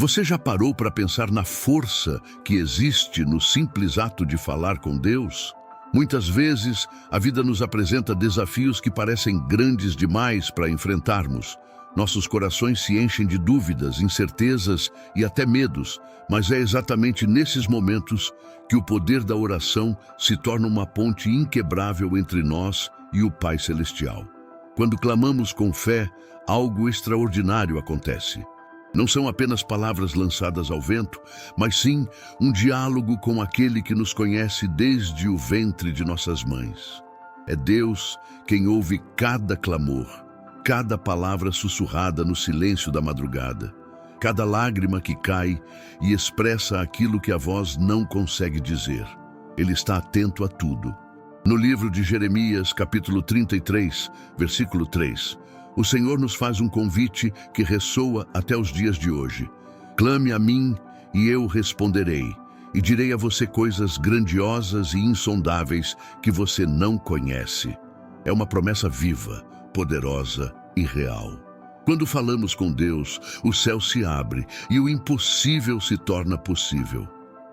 Você já parou para pensar na força que existe no simples ato de falar com Deus? Muitas vezes, a vida nos apresenta desafios que parecem grandes demais para enfrentarmos. Nossos corações se enchem de dúvidas, incertezas e até medos, mas é exatamente nesses momentos que o poder da oração se torna uma ponte inquebrável entre nós e o Pai Celestial. Quando clamamos com fé, algo extraordinário acontece. Não são apenas palavras lançadas ao vento, mas sim um diálogo com aquele que nos conhece desde o ventre de nossas mães. É Deus quem ouve cada clamor, cada palavra sussurrada no silêncio da madrugada, cada lágrima que cai e expressa aquilo que a voz não consegue dizer. Ele está atento a tudo. No livro de Jeremias, capítulo 33, versículo 3, o Senhor nos faz um convite que ressoa até os dias de hoje. Clame a mim e eu responderei, e direi a você coisas grandiosas e insondáveis que você não conhece. É uma promessa viva, poderosa e real. Quando falamos com Deus, o céu se abre e o impossível se torna possível.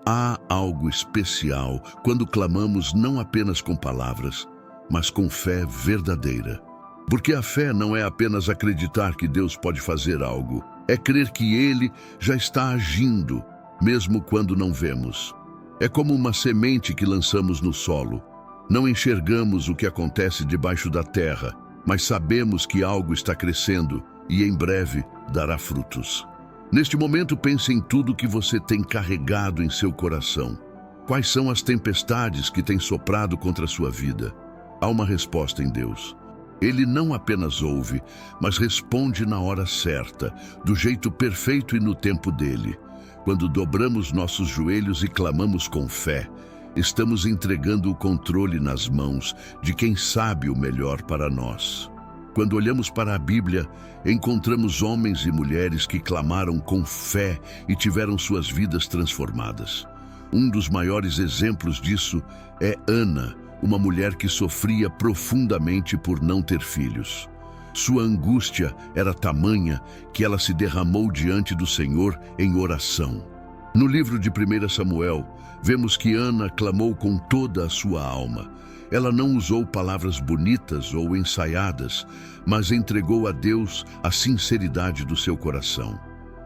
Há algo especial quando clamamos não apenas com palavras, mas com fé verdadeira. Porque a fé não é apenas acreditar que Deus pode fazer algo, é crer que Ele já está agindo, mesmo quando não vemos. É como uma semente que lançamos no solo. Não enxergamos o que acontece debaixo da terra, mas sabemos que algo está crescendo e em breve dará frutos. Neste momento, pense em tudo que você tem carregado em seu coração. Quais são as tempestades que têm soprado contra a sua vida? Há uma resposta em Deus. Ele não apenas ouve, mas responde na hora certa, do jeito perfeito e no tempo dele. Quando dobramos nossos joelhos e clamamos com fé, estamos entregando o controle nas mãos de quem sabe o melhor para nós. Quando olhamos para a Bíblia, encontramos homens e mulheres que clamaram com fé e tiveram suas vidas transformadas. Um dos maiores exemplos disso é Ana, uma mulher que sofria profundamente por não ter filhos. Sua angústia era tamanha que ela se derramou diante do Senhor em oração. No livro de 1 Samuel, vemos que Ana clamou com toda a sua alma. Ela não usou palavras bonitas ou ensaiadas, mas entregou a Deus a sinceridade do seu coração.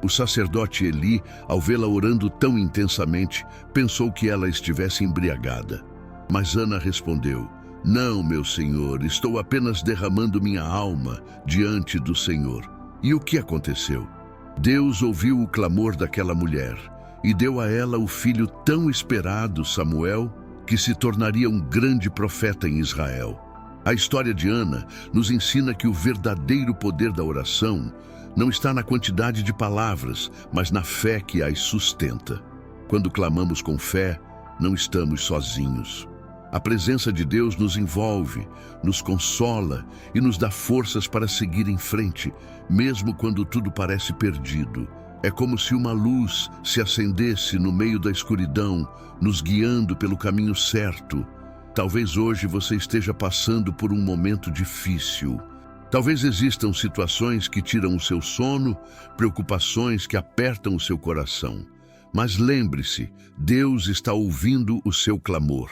O sacerdote Eli, ao vê-la orando tão intensamente, pensou que ela estivesse embriagada. Mas Ana respondeu: "Não, meu senhor, estou apenas derramando minha alma diante do Senhor." E o que aconteceu? Deus ouviu o clamor daquela mulher e deu a ela o filho tão esperado, Samuel, que se tornaria um grande profeta em Israel. A história de Ana nos ensina que o verdadeiro poder da oração não está na quantidade de palavras, mas na fé que as sustenta. Quando clamamos com fé, não estamos sozinhos. A presença de Deus nos envolve, nos consola e nos dá forças para seguir em frente, mesmo quando tudo parece perdido. É como se uma luz se acendesse no meio da escuridão, nos guiando pelo caminho certo. Talvez hoje você esteja passando por um momento difícil. Talvez existam situações que tiram o seu sono, preocupações que apertam o seu coração. Mas lembre-se, Deus está ouvindo o seu clamor.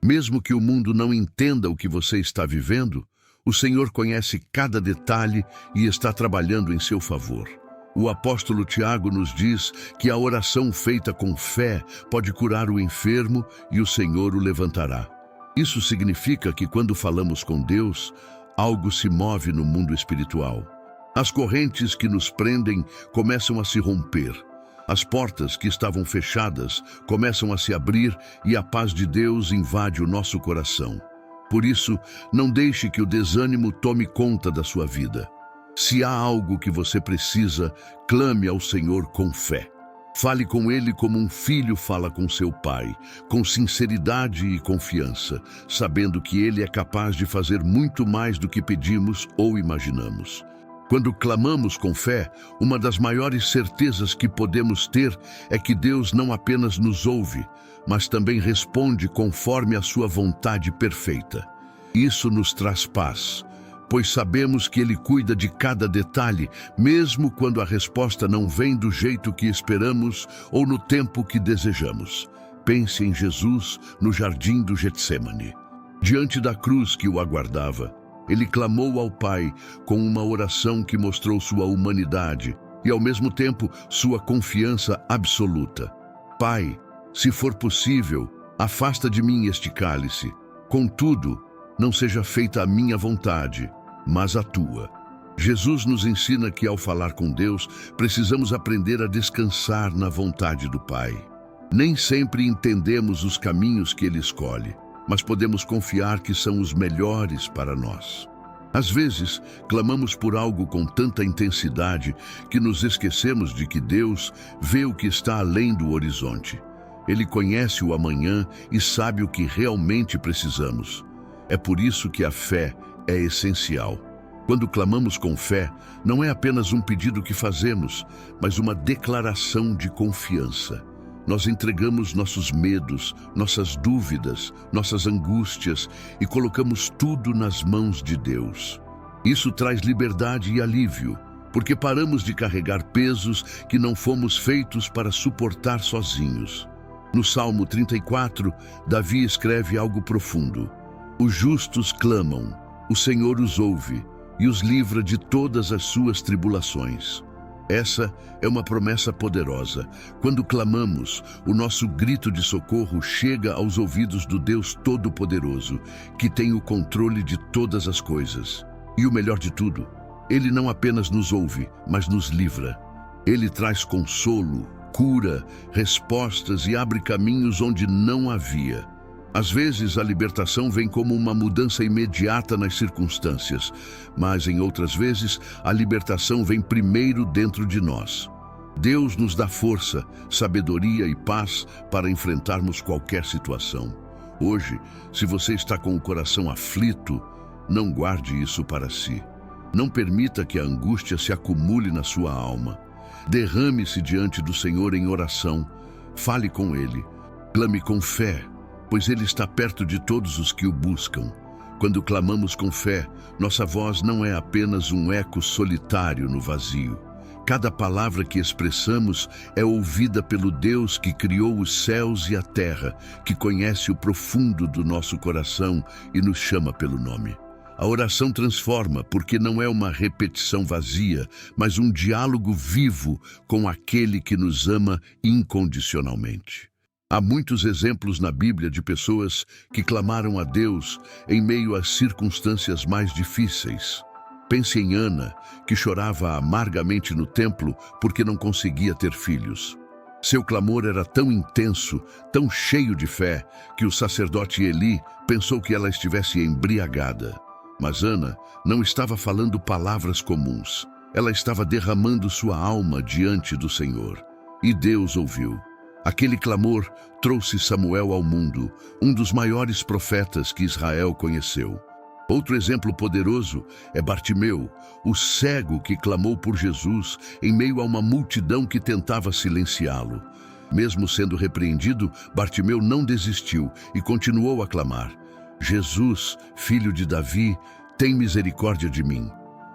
Mesmo que o mundo não entenda o que você está vivendo, o Senhor conhece cada detalhe e está trabalhando em seu favor. O apóstolo Tiago nos diz que a oração feita com fé pode curar o enfermo e o Senhor o levantará. Isso significa que quando falamos com Deus, algo se move no mundo espiritual. As correntes que nos prendem começam a se romper. As portas que estavam fechadas começam a se abrir e a paz de Deus invade o nosso coração. Por isso, não deixe que o desânimo tome conta da sua vida. Se há algo que você precisa, clame ao Senhor com fé. Fale com Ele como um filho fala com seu pai, com sinceridade e confiança, sabendo que Ele é capaz de fazer muito mais do que pedimos ou imaginamos. Quando clamamos com fé, uma das maiores certezas que podemos ter é que Deus não apenas nos ouve, mas também responde conforme a sua vontade perfeita. Isso nos traz paz, pois sabemos que Ele cuida de cada detalhe, mesmo quando a resposta não vem do jeito que esperamos ou no tempo que desejamos. Pense em Jesus no jardim do Getsêmani. Diante da cruz que o aguardava, Ele clamou ao Pai com uma oração que mostrou sua humanidade e, ao mesmo tempo, sua confiança absoluta. Pai, se for possível, afasta de mim este cálice. Contudo, não seja feita a minha vontade, mas a tua. Jesus nos ensina que, ao falar com Deus, precisamos aprender a descansar na vontade do Pai. Nem sempre entendemos os caminhos que Ele escolhe, mas podemos confiar que são os melhores para nós. Às vezes, clamamos por algo com tanta intensidade que nos esquecemos de que Deus vê o que está além do horizonte. Ele conhece o amanhã e sabe o que realmente precisamos. É por isso que a fé é essencial. Quando clamamos com fé, não é apenas um pedido que fazemos, mas uma declaração de confiança. Nós entregamos nossos medos, nossas dúvidas, nossas angústias e colocamos tudo nas mãos de Deus. Isso traz liberdade e alívio, porque paramos de carregar pesos que não fomos feitos para suportar sozinhos. No Salmo 34, Davi escreve algo profundo. Os justos clamam, o Senhor os ouve e os livra de todas as suas tribulações. Essa é uma promessa poderosa. Quando clamamos, o nosso grito de socorro chega aos ouvidos do Deus Todo-Poderoso, que tem o controle de todas as coisas. E o melhor de tudo, Ele não apenas nos ouve, mas nos livra. Ele traz consolo, cura, respostas e abre caminhos onde não havia. Às vezes, a libertação vem como uma mudança imediata nas circunstâncias, mas em outras vezes, a libertação vem primeiro dentro de nós. Deus nos dá força, sabedoria e paz para enfrentarmos qualquer situação. Hoje, se você está com o coração aflito, não guarde isso para si. Não permita que a angústia se acumule na sua alma. Derrame-se diante do Senhor em oração. Fale com Ele. Clame com fé, pois Ele está perto de todos os que o buscam. Quando clamamos com fé, nossa voz não é apenas um eco solitário no vazio. Cada palavra que expressamos é ouvida pelo Deus que criou os céus e a terra, que conhece o profundo do nosso coração e nos chama pelo nome. A oração transforma, porque não é uma repetição vazia, mas um diálogo vivo com aquele que nos ama incondicionalmente. Há muitos exemplos na Bíblia de pessoas que clamaram a Deus em meio às circunstâncias mais difíceis. Pense em Ana, que chorava amargamente no templo porque não conseguia ter filhos. Seu clamor era tão intenso, tão cheio de fé, que o sacerdote Eli pensou que ela estivesse embriagada. Mas Ana não estava falando palavras comuns. Ela estava derramando sua alma diante do Senhor. E Deus ouviu. Aquele clamor trouxe Samuel ao mundo, um dos maiores profetas que Israel conheceu. Outro exemplo poderoso é Bartimeu, o cego que clamou por Jesus em meio a uma multidão que tentava silenciá-lo. Mesmo sendo repreendido, Bartimeu não desistiu e continuou a clamar: Jesus, filho de Davi, tem misericórdia de mim.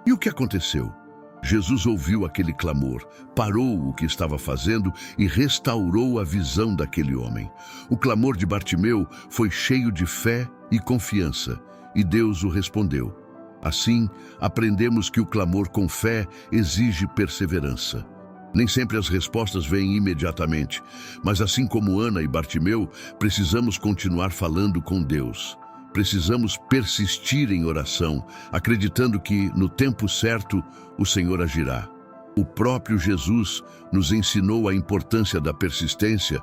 E o que aconteceu? Jesus ouviu aquele clamor, parou o que estava fazendo e restaurou a visão daquele homem. O clamor de Bartimeu foi cheio de fé e confiança, e Deus o respondeu. Assim, aprendemos que o clamor com fé exige perseverança. Nem sempre as respostas vêm imediatamente, mas assim como Ana e Bartimeu, precisamos continuar falando com Deus. Precisamos persistir em oração, acreditando que, no tempo certo, o Senhor agirá. O próprio Jesus nos ensinou a importância da persistência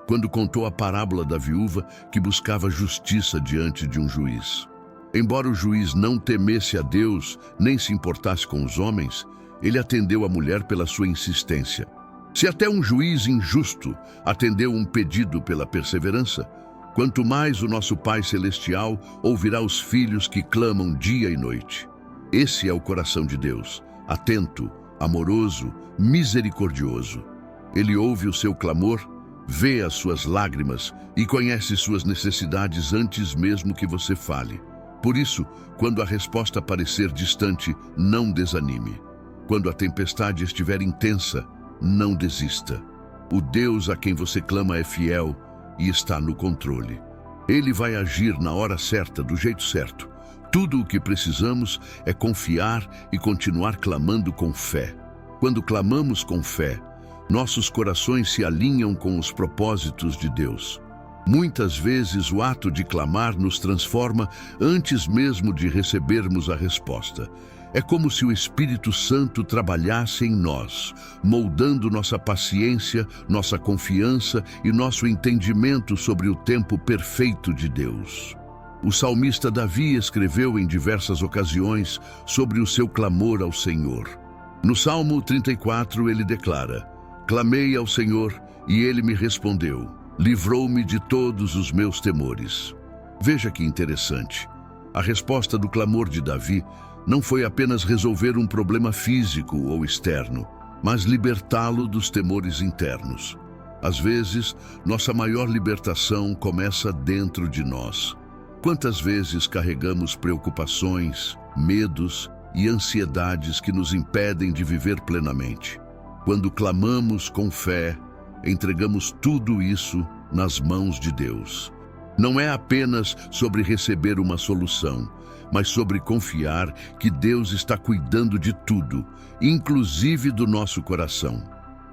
quando contou a parábola da viúva que buscava justiça diante de um juiz. Embora o juiz não temesse a Deus, nem se importasse com os homens, ele atendeu a mulher pela sua insistência. Se até um juiz injusto atendeu um pedido pela perseverança, quanto mais o nosso Pai Celestial ouvirá os filhos que clamam dia e noite. Esse é o coração de Deus, atento, amoroso, misericordioso. Ele ouve o seu clamor, vê as suas lágrimas e conhece suas necessidades antes mesmo que você fale. Por isso, quando a resposta parecer distante, não desanime. Quando a tempestade estiver intensa, não desista. O Deus a quem você clama é fiel e está no controle. Ele vai agir na hora certa, do jeito certo. Tudo o que precisamos é confiar e continuar clamando com fé. Quando clamamos com fé, nossos corações se alinham com os propósitos de Deus. Muitas vezes o ato de clamar nos transforma antes mesmo de recebermos a resposta. É como se o Espírito Santo trabalhasse em nós, moldando nossa paciência, nossa confiança e nosso entendimento sobre o tempo perfeito de Deus. O salmista Davi escreveu em diversas ocasiões sobre o seu clamor ao Senhor. No Salmo 34 ele declara: "Clamei ao Senhor e ele me respondeu. Livrou-me de todos os meus temores." Veja que interessante. A resposta do clamor de Davi não foi apenas resolver um problema físico ou externo, mas libertá-lo dos temores internos. Às vezes, nossa maior libertação começa dentro de nós. Quantas vezes carregamos preocupações, medos e ansiedades que nos impedem de viver plenamente? Quando clamamos com fé, entregamos tudo isso nas mãos de Deus. Não é apenas sobre receber uma solução, mas sobre confiar que Deus está cuidando de tudo, inclusive do nosso coração.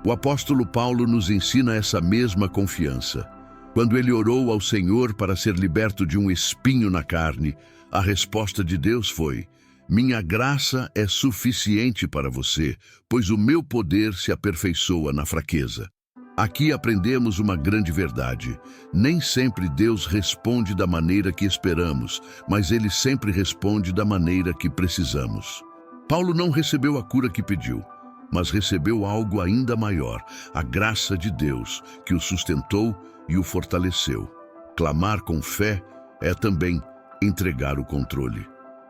O apóstolo Paulo nos ensina essa mesma confiança. Quando ele orou ao Senhor para ser liberto de um espinho na carne, a resposta de Deus foi: "Minha graça é suficiente para você, pois o meu poder se aperfeiçoa na fraqueza." Aqui aprendemos uma grande verdade. Nem sempre Deus responde da maneira que esperamos, mas Ele sempre responde da maneira que precisamos. Paulo não recebeu a cura que pediu, mas recebeu algo ainda maior, a graça de Deus, que o sustentou e o fortaleceu. Clamar com fé é também entregar o controle.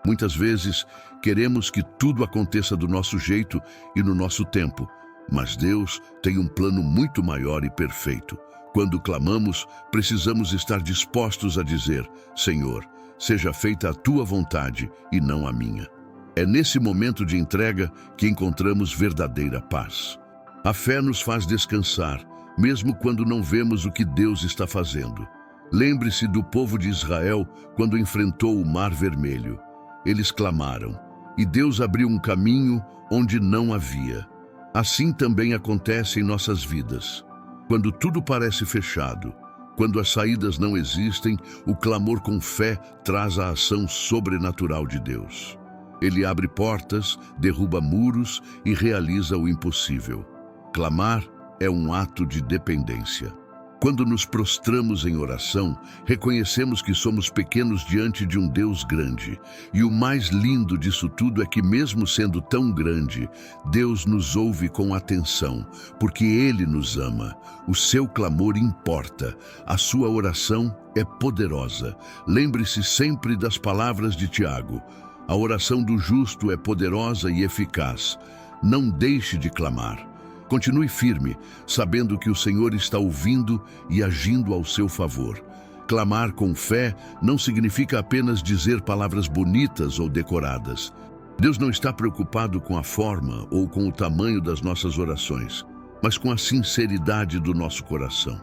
Muitas vezes queremos que tudo aconteça do nosso jeito e no nosso tempo, mas Deus tem um plano muito maior e perfeito. Quando clamamos, precisamos estar dispostos a dizer: "Senhor, seja feita a tua vontade e não a minha." É nesse momento de entrega que encontramos verdadeira paz. A fé nos faz descansar, mesmo quando não vemos o que Deus está fazendo. Lembre-se do povo de Israel quando enfrentou o Mar Vermelho. Eles clamaram, e Deus abriu um caminho onde não havia. Assim também acontece em nossas vidas. Quando tudo parece fechado, quando as saídas não existem, o clamor com fé traz a ação sobrenatural de Deus. Ele abre portas, derruba muros e realiza o impossível. Clamar é um ato de dependência. Quando nos prostramos em oração, reconhecemos que somos pequenos diante de um Deus grande. E o mais lindo disso tudo é que, mesmo sendo tão grande, Deus nos ouve com atenção, porque Ele nos ama. O seu clamor importa. A sua oração é poderosa. Lembre-se sempre das palavras de Tiago: "A oração do justo é poderosa e eficaz." Não deixe de clamar. Continue firme, sabendo que o Senhor está ouvindo e agindo ao seu favor. Clamar com fé não significa apenas dizer palavras bonitas ou decoradas. Deus não está preocupado com a forma ou com o tamanho das nossas orações, mas com a sinceridade do nosso coração.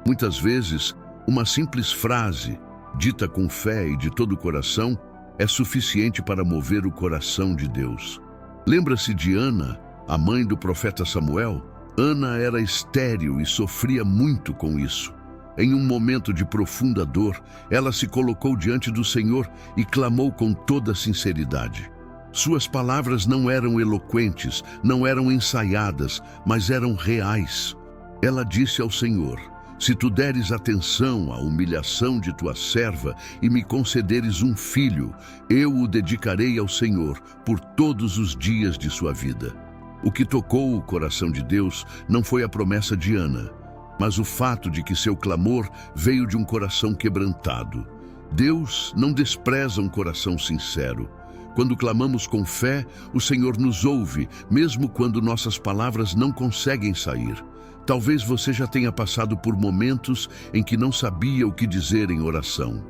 Muitas vezes, uma simples frase, dita com fé e de todo o coração, é suficiente para mover o coração de Deus. Lembra-se de Ana, a mãe do profeta Samuel? Ana era estéril e sofria muito com isso. Em um momento de profunda dor, ela se colocou diante do Senhor e clamou com toda sinceridade. Suas palavras não eram eloquentes, não eram ensaiadas, mas eram reais. Ela disse ao Senhor: "Se tu deres atenção à humilhação de tua serva e me concederes um filho, eu o dedicarei ao Senhor por todos os dias de sua vida." O que tocou o coração de Deus não foi a promessa de Ana, mas o fato de que seu clamor veio de um coração quebrantado. Deus não despreza um coração sincero. Quando clamamos com fé, o Senhor nos ouve, mesmo quando nossas palavras não conseguem sair. Talvez você já tenha passado por momentos em que não sabia o que dizer em oração.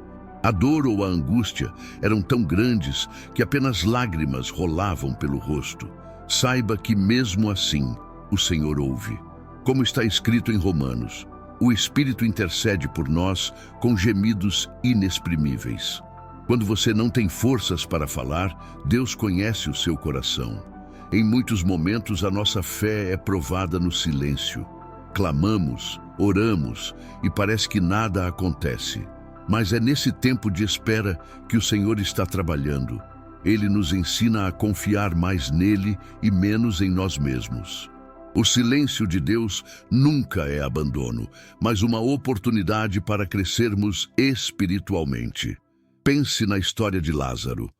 A dor ou a angústia eram tão grandes que apenas lágrimas rolavam pelo rosto. Saiba que mesmo assim, o Senhor ouve. Como está escrito em Romanos, o Espírito intercede por nós com gemidos inexprimíveis. Quando você não tem forças para falar, Deus conhece o seu coração. Em muitos momentos, a nossa fé é provada no silêncio. Clamamos, oramos e parece que nada acontece. Mas é nesse tempo de espera que o Senhor está trabalhando. Ele nos ensina a confiar mais nele e menos em nós mesmos. O silêncio de Deus nunca é abandono, mas uma oportunidade para crescermos espiritualmente. Pense na história de Lázaro.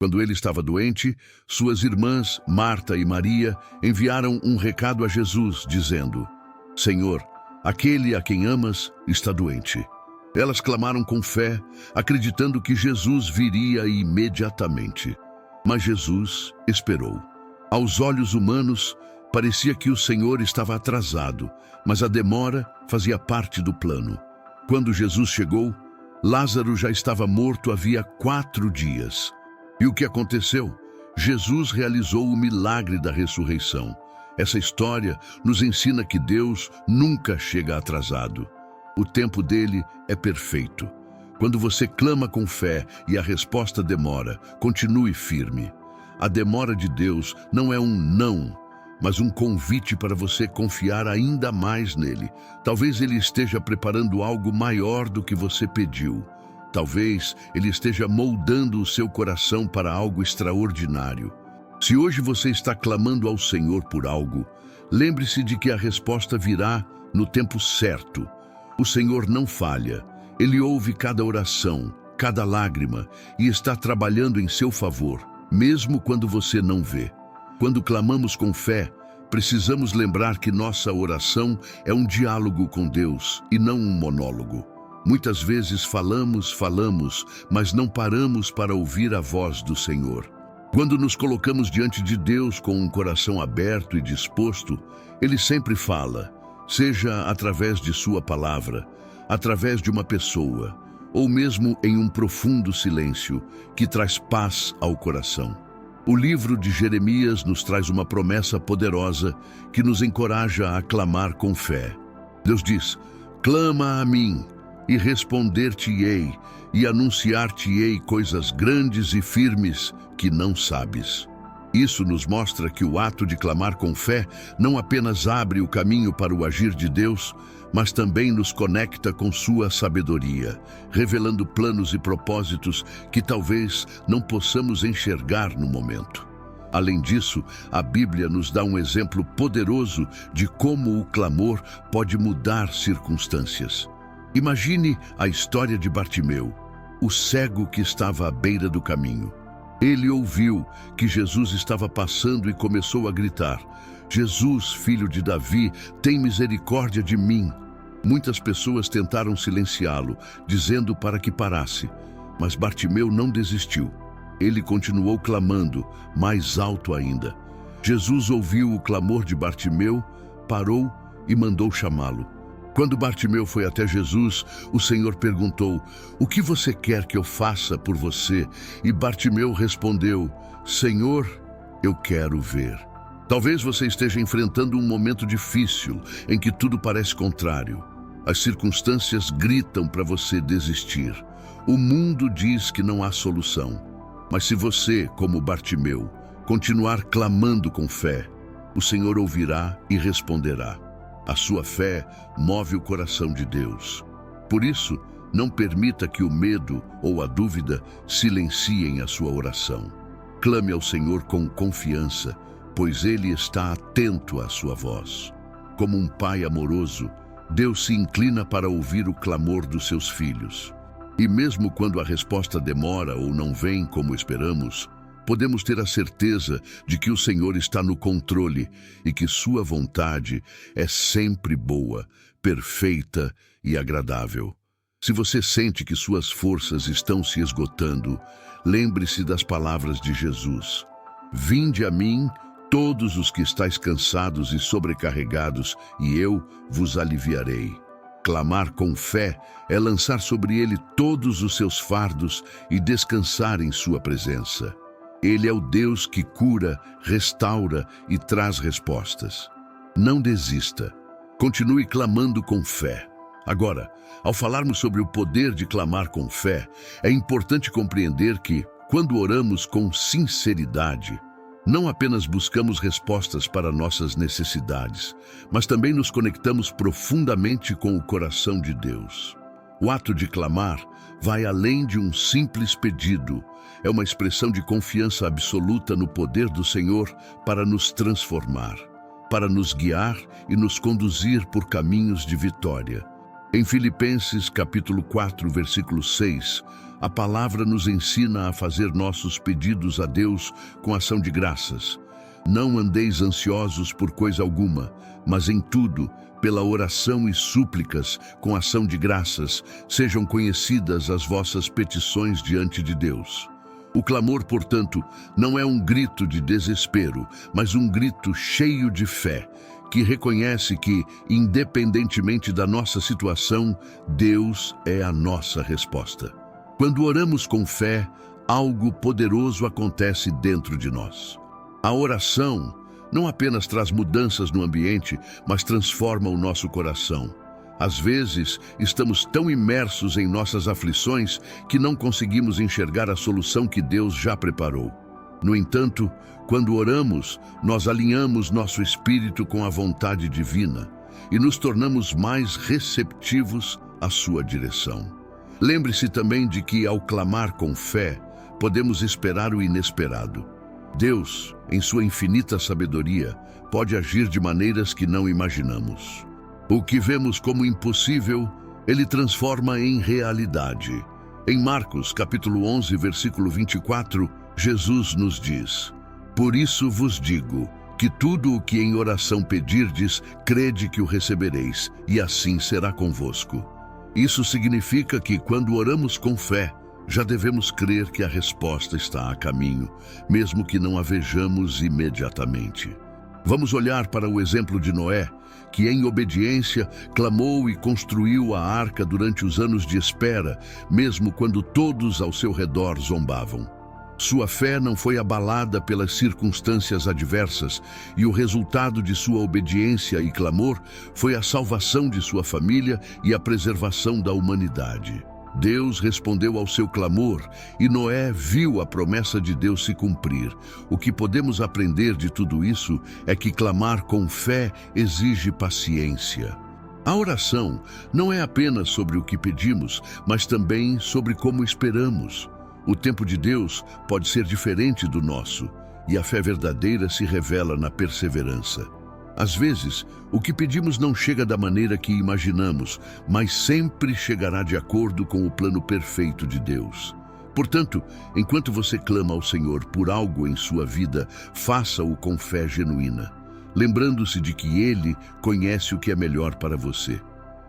Quando ele estava doente, suas irmãs, Marta e Maria, enviaram um recado a Jesus, dizendo: Senhor, aquele a quem amas está doente. Elas clamaram com fé, acreditando que Jesus viria imediatamente. Mas Jesus esperou. Aos olhos humanos, parecia que o Senhor estava atrasado, mas a demora fazia parte do plano. Quando Jesus chegou, Lázaro já estava morto havia 4 dias. E o que aconteceu? Jesus realizou o milagre da ressurreição. Essa história nos ensina que Deus nunca chega atrasado. O tempo dele é perfeito. Quando você clama com fé e a resposta demora, continue firme. A demora de Deus não é um não, mas um convite para você confiar ainda mais nele. Talvez ele esteja preparando algo maior do que você pediu. Talvez ele esteja moldando o seu coração para algo extraordinário. Se hoje você está clamando ao Senhor por algo, lembre-se de que a resposta virá no tempo certo. O Senhor não falha. Ele ouve cada oração, cada lágrima e está trabalhando em seu favor, mesmo quando você não vê. Quando clamamos com fé, precisamos lembrar que nossa oração é um diálogo com Deus e não um monólogo. Muitas vezes falamos, mas não paramos para ouvir a voz do Senhor. Quando nos colocamos diante de Deus com um coração aberto e disposto, Ele sempre fala, seja através de sua palavra, através de uma pessoa, ou mesmo em um profundo silêncio que traz paz ao coração. O livro de Jeremias nos traz uma promessa poderosa que nos encoraja a clamar com fé. Deus diz: clama a mim, e responder-te-ei, e anunciar-te-ei coisas grandes e firmes que não sabes. Isso nos mostra que o ato de clamar com fé não apenas abre o caminho para o agir de Deus, mas também nos conecta com sua sabedoria, revelando planos e propósitos que talvez não possamos enxergar no momento. Além disso, a Bíblia nos dá um exemplo poderoso de como o clamor pode mudar circunstâncias. Imagine a história de Bartimeu, o cego que estava à beira do caminho. Ele ouviu que Jesus estava passando e começou a gritar: Jesus, filho de Davi, tem misericórdia de mim. Muitas pessoas tentaram silenciá-lo, dizendo para que parasse, mas Bartimeu não desistiu. Ele continuou clamando, mais alto ainda. Jesus ouviu o clamor de Bartimeu, parou e mandou chamá-lo. Quando Bartimeu foi até Jesus, o Senhor perguntou: o que você quer que eu faça por você? E Bartimeu respondeu: Senhor, eu quero ver. Talvez você esteja enfrentando um momento difícil, em que tudo parece contrário. As circunstâncias gritam para você desistir. O mundo diz que não há solução. Mas se você, como Bartimeu, continuar clamando com fé, o Senhor ouvirá e responderá. A sua fé move o coração de Deus. Por isso, não permita que o medo ou a dúvida silenciem a sua oração. Clame ao Senhor com confiança, pois Ele está atento à sua voz. Como um pai amoroso, Deus se inclina para ouvir o clamor dos seus filhos. E mesmo quando a resposta demora ou não vem como esperamos, podemos ter a certeza de que o Senhor está no controle e que sua vontade é sempre boa, perfeita e agradável. Se você sente que suas forças estão se esgotando, lembre-se das palavras de Jesus. Vinde a mim, todos os que estáis cansados e sobrecarregados, e eu vos aliviarei. clamar com fé é lançar sobre ele todos os seus fardos e descansar em sua presença. Ele é o Deus que cura, restaura e traz respostas. Não desista. Continue clamando com fé. Agora, ao falarmos sobre o poder de clamar com fé, é importante compreender que, quando oramos com sinceridade, não apenas buscamos respostas para nossas necessidades, mas também nos conectamos profundamente com o coração de Deus. O ato de clamar vai além de um simples pedido. É uma expressão de confiança absoluta no poder do Senhor para nos transformar, para nos guiar e nos conduzir por caminhos de vitória. Em Filipenses capítulo 4, versículo 6, a palavra nos ensina a fazer nossos pedidos a Deus com ação de graças. Não andeis ansiosos por coisa alguma, mas em tudo, pela oração e súplicas, com ação de graças, sejam conhecidas as vossas petições diante de Deus. O clamor, portanto, não é um grito de desespero, mas um grito cheio de fé, que reconhece que, independentemente da nossa situação, Deus é a nossa resposta. Quando oramos com fé, algo poderoso acontece dentro de nós. A oração não apenas traz mudanças no ambiente, mas transforma o nosso coração. Às vezes, estamos tão imersos em nossas aflições que não conseguimos enxergar a solução que Deus já preparou. No entanto, quando oramos, nós alinhamos nosso espírito com a vontade divina e nos tornamos mais receptivos à sua direção. Lembre-se também de que, ao clamar com fé, podemos esperar o inesperado. Deus, em sua infinita sabedoria, pode agir de maneiras que não imaginamos. O que vemos como impossível, Ele transforma em realidade. Em Marcos, capítulo 11, versículo 24, Jesus nos diz: Por isso vos digo, que tudo o que em oração pedirdes, crede que o recebereis, e assim será convosco. Isso significa que, quando oramos com fé, já devemos crer que a resposta está a caminho, mesmo que não a vejamos imediatamente. Vamos olhar para o exemplo de Noé, que em obediência clamou e construiu a arca durante os anos de espera, mesmo quando todos ao seu redor zombavam. Sua fé não foi abalada pelas circunstâncias adversas, e o resultado de sua obediência e clamor foi a salvação de sua família e a preservação da humanidade. Deus respondeu ao seu clamor, e Noé viu a promessa de Deus se cumprir. O que podemos aprender de tudo isso é que clamar com fé exige paciência. A oração não é apenas sobre o que pedimos, mas também sobre como esperamos. O tempo de Deus pode ser diferente do nosso, e a fé verdadeira se revela na perseverança. Às vezes, o que pedimos não chega da maneira que imaginamos, mas sempre chegará de acordo com o plano perfeito de Deus. Portanto, enquanto você clama ao Senhor por algo em sua vida, faça-o com fé genuína, lembrando-se de que Ele conhece o que é melhor para você.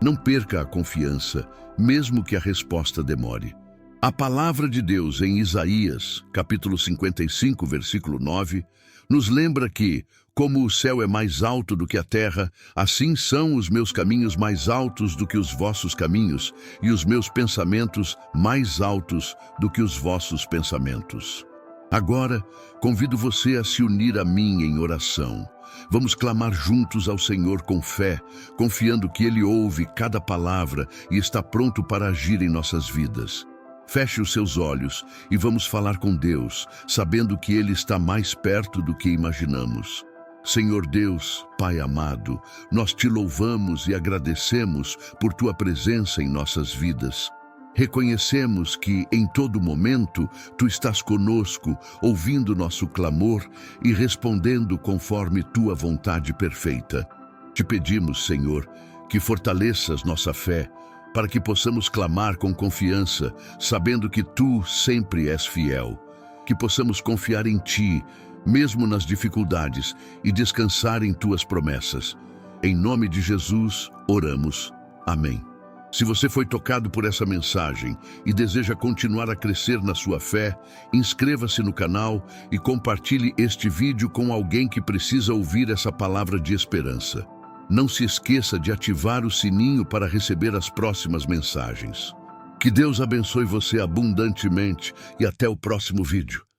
Não perca a confiança, mesmo que a resposta demore. A palavra de Deus em Isaías, capítulo 55, versículo 9, nos lembra que, como o céu é mais alto do que a terra, assim são os meus caminhos mais altos do que os vossos caminhos, e os meus pensamentos mais altos do que os vossos pensamentos. Agora, convido você a se unir a mim em oração. Vamos clamar juntos ao Senhor com fé, confiando que Ele ouve cada palavra e está pronto para agir em nossas vidas. Feche os seus olhos e vamos falar com Deus, sabendo que Ele está mais perto do que imaginamos. Senhor Deus, Pai amado, nós te louvamos e agradecemos por tua presença em nossas vidas. Reconhecemos que, em todo momento, tu estás conosco, ouvindo nosso clamor e respondendo conforme tua vontade perfeita. Te pedimos, Senhor, que fortaleças nossa fé, para que possamos clamar com confiança, sabendo que tu sempre és fiel. Que possamos confiar em ti, mesmo nas dificuldades, e descansar em tuas promessas. Em nome de Jesus, oramos. Amém. Se você foi tocado por essa mensagem e deseja continuar a crescer na sua fé, inscreva-se no canal e compartilhe este vídeo com alguém que precisa ouvir essa palavra de esperança. Não se esqueça de ativar o sininho para receber as próximas mensagens. Que Deus abençoe você abundantemente e até o próximo vídeo.